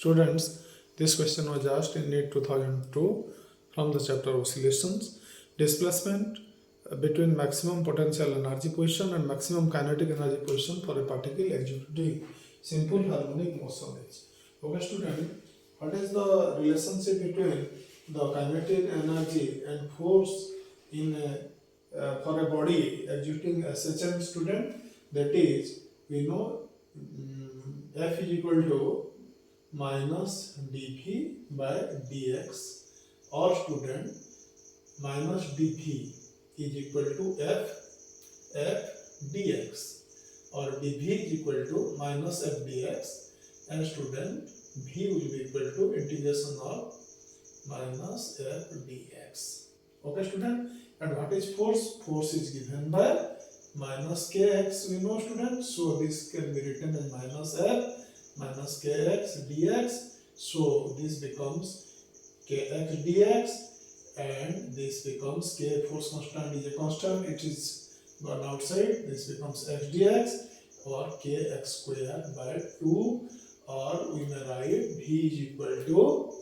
Students, this question was asked in NEET 2002 from the chapter oscillations. Displacement between maximum potential energy position and maximum kinetic energy position for a particle executing simple harmonic motion is. Okay, student, what is the relationship between the kinetic energy and force in for a body executing SHM, student? That is, we know F is equal to minus dv by dx, or student, minus dv is equal to f dx, or dv is equal to minus f dx, and student, v will be equal to integration of minus f dx. Okay, student, and what is force? Force is given by minus kx, we know, student, so this can be written as minus kx dx, so this becomes kx dx, and this becomes k, force constant is a constant, it is gone outside, this becomes x dx, or kx square by 2, or we may write v is equal to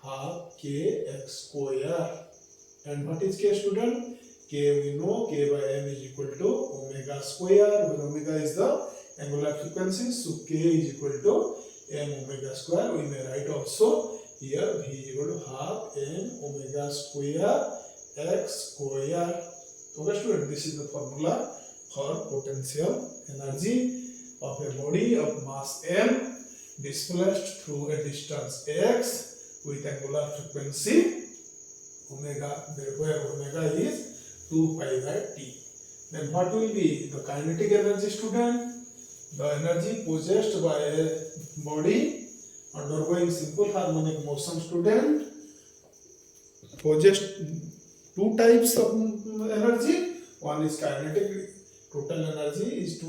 half kx square. And what is k, student? K, we know, k by m is equal to omega square, where omega is the angular frequency, so k is equal to m omega square. We may write also here v is equal to half m omega square x square. Okay, student, this is the formula for potential energy of a body of mass m displaced through a distance x with angular frequency omega, where omega is 2 pi by t. Then what will be the kinetic energy, student? The energy possessed by a body undergoing simple harmonic motion, student, possessed two types of energy. One is kinetic. Total energy is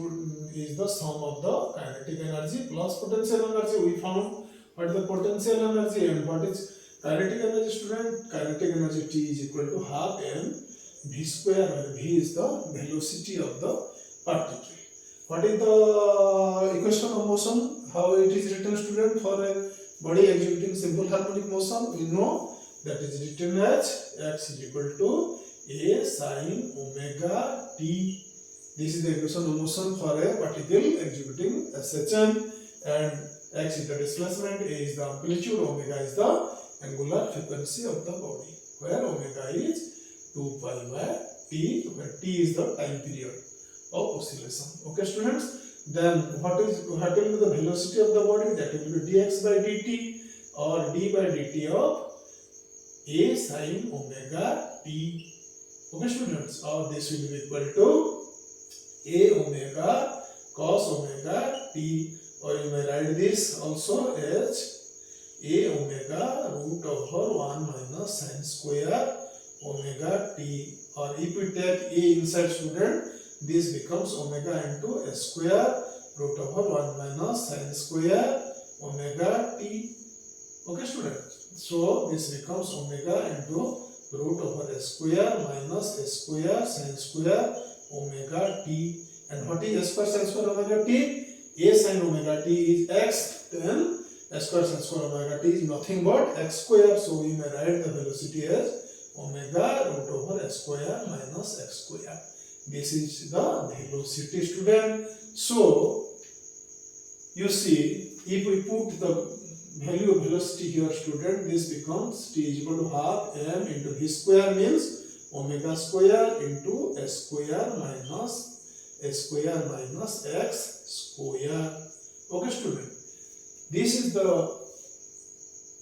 the sum of the kinetic energy plus potential energy. We found what is the potential energy and what is kinetic energy, student. Kinetic energy T is equal to half m v square, where v is the velocity of the particle. What is the equation of motion? How it is written, student, for a body executing simple harmonic motion? We know that is written as x is equal to a sin omega t. This is the equation of motion for a particle executing SHM, and x is the displacement, a is the amplitude, omega is the angular frequency of the body, where omega is 2 pi by t, where t is the time period of oscillation. Okay, students, then what will be the velocity of the body? That will be dx by dt, or d by dt of a sin omega t. Okay, students, or this will be equal to a omega cos omega t, or you may write this also as a omega root over 1 minus sin square omega t, or if we take a inside, student, this becomes omega into a square root over 1 minus sin square omega t. Okay, student, so this becomes omega into root over a square minus a square sin square omega t. And what is a square sin square omega t? A sin omega t is x, then a square sin square omega t is nothing but x square, so we may write the velocity as omega root over x square minus x square. This is the velocity, student. So you see, if we put the value of velocity here, student, this becomes t is equal to half m into v square, means omega square into s square minus x square. Okay, student, this is the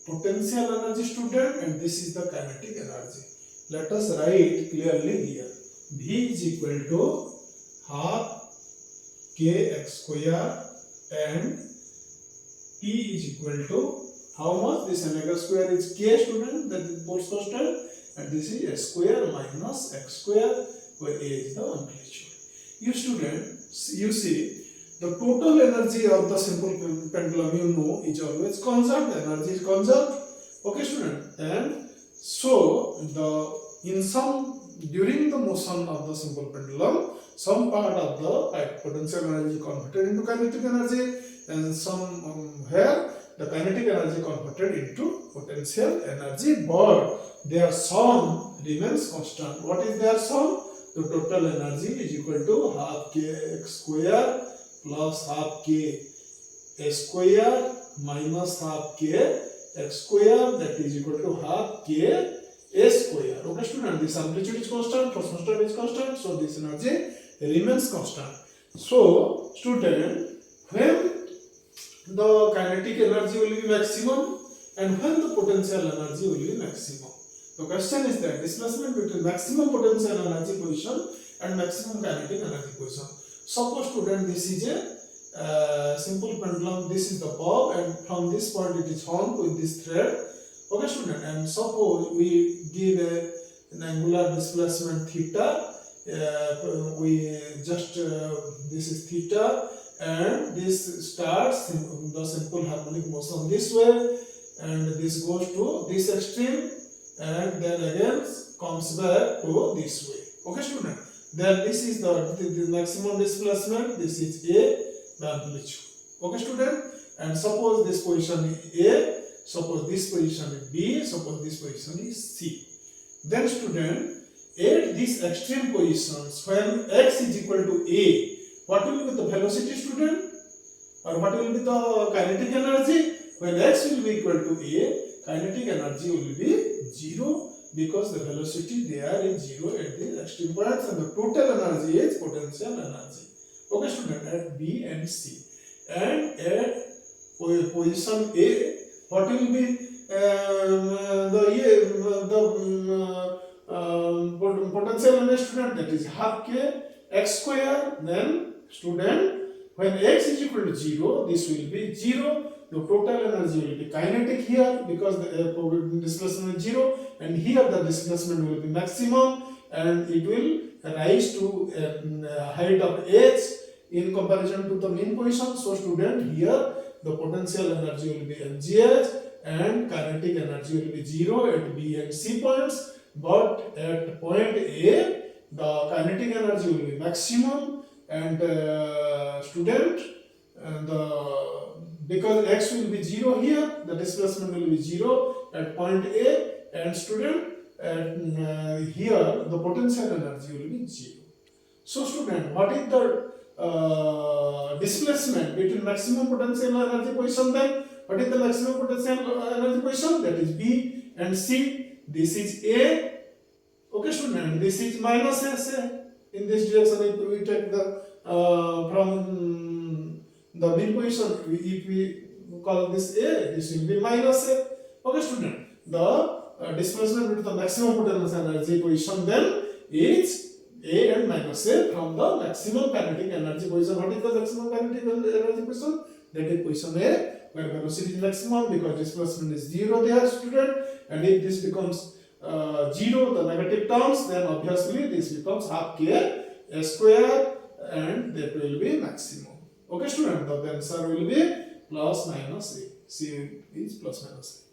potential energy, student, and this is the kinetic energy. Let us write clearly here. V is equal to half kx square, and T is equal to how much? This omega square is k, student, that is force constant, and this is s square minus x square, where a is the amplitude. You student, you see, the total energy of the simple pendulum, you know, is always conserved. Energy is conserved. Okay, student, and so during the motion of the simple pendulum, some part of the potential energy converted into kinetic energy, and somewhere the kinetic energy converted into potential energy, but their sum remains constant. What is their sum? The total energy is equal to half k x square plus half k a square minus half k x square, that is equal to half k a square. Okay student, this amplitude is constant, force constant is constant, so this energy remains constant. So student, when the kinetic energy will be maximum and when the potential energy will be maximum. The question is that displacement between maximum potential energy position and maximum kinetic energy position. Suppose student, this is a simple pendulum, this is the bob, and from this point it is hung with this thread. Okay student, and suppose we give an angular displacement theta, we just this is theta, and this starts the simple harmonic motion this way, and this goes to this extreme, and then again comes back to this way. Okay student, then this is the maximum displacement, this is A, the amplitude. Okay student, and suppose this position is A, suppose this position is B, suppose this position is C. Then student, at these extreme positions, when x is equal to A, what will be the velocity student? Or what will be the kinetic energy? When x will be equal to A, kinetic energy will be 0 because the velocity there is 0 at the extreme points, and the total energy is potential energy. Okay student, at B and C. And at position A, what will be the potential energy student? That is half k x square. Then student, when x is equal to 0, this will be 0. The total energy will be kinetic here because the displacement is 0, and here the displacement will be maximum, and it will rise to a height of h in comparison to the mean position. So student, here the potential energy will be mgh and kinetic energy will be 0 at B and C points, but at point A the kinetic energy will be maximum, and student, because x will be 0 here, the displacement will be 0 at point A, and student, here the potential energy will be 0. So student, what is the displacement between maximum potential energy position then? What is the maximum potential energy position? That is B and C. This is A. Okay student, this is minus S. In this direction, if we take the from the mean position, if we call this A, this will be minus A. Okay student, the displacement between the maximum potential energy position then is A and minus A from the maximum kinetic energy position. What is the maximum kinetic energy position? That is position A, where velocity is maximum because displacement is 0 there student, and if this becomes 0, the negative terms, then obviously this becomes half k a square, and that will be maximum. Okay student, the answer will be plus minus A. C is plus minus A.